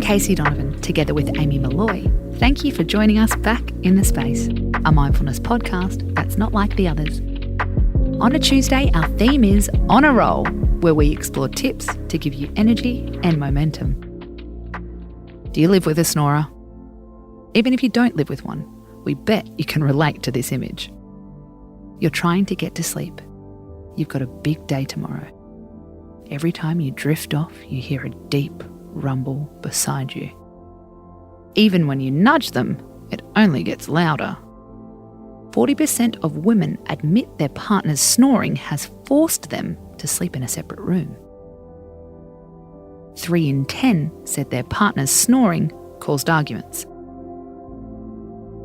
Casey Donovan, together with Amy Malloy. Thank you for joining us back in the space, a mindfulness podcast that's not like the others. On a Tuesday, our theme is On a Roll, where we explore tips to give you energy and momentum. Do you live with a snorer? Even if you don't live with one, we bet you can relate to this image. You're trying to get to sleep. You've got a big day tomorrow. Every time you drift off, you hear a deep rumble beside you. Even when you nudge them, it only gets louder. 40% of women admit their partner's snoring has forced them to sleep in a separate room. 3 in 10 said their partner's snoring caused arguments.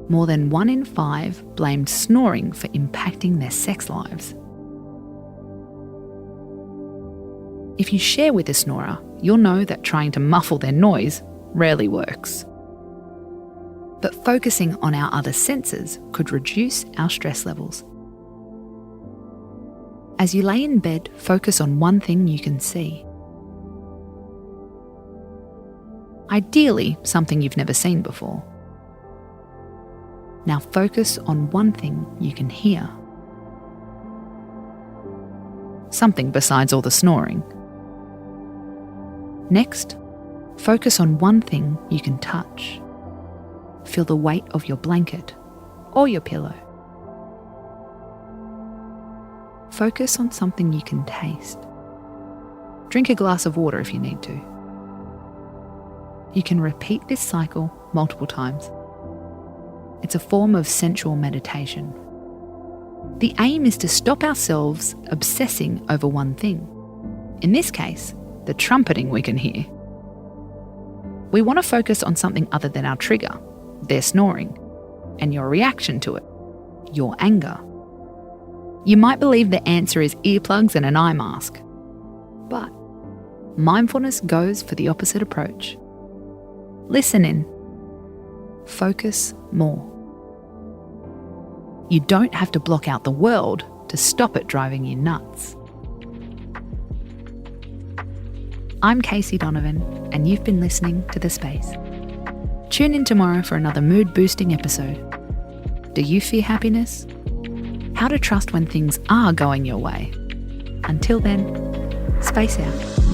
More than 1 in 5 blamed snoring for impacting their sex lives. If you share with a snorer, you'll know that trying to muffle their noise rarely works. But focusing on our other senses could reduce our stress levels. As you lay in bed, focus on one thing you can see. Ideally, something you've never seen before. Now focus on one thing you can hear. Something besides all the snoring. Next, focus on one thing you can touch. Feel the weight of your blanket or your pillow. Focus on something you can taste. Drink a glass of water if you need to. You can repeat this cycle multiple times. It's a form of sensual meditation. The aim is to stop ourselves obsessing over one thing. In this case, the trumpeting we can hear. We want to focus on something other than our trigger, their snoring, and your reaction to it, your anger. You might believe the answer is earplugs and an eye mask, but mindfulness goes for the opposite approach. Listen in. Focus more. You don't have to block out the world to stop it driving you nuts. I'm Casey Donovan, and you've been listening to The Space. Tune in tomorrow for another mood-boosting episode. Do you fear happiness? How to trust when things are going your way? Until then, space out.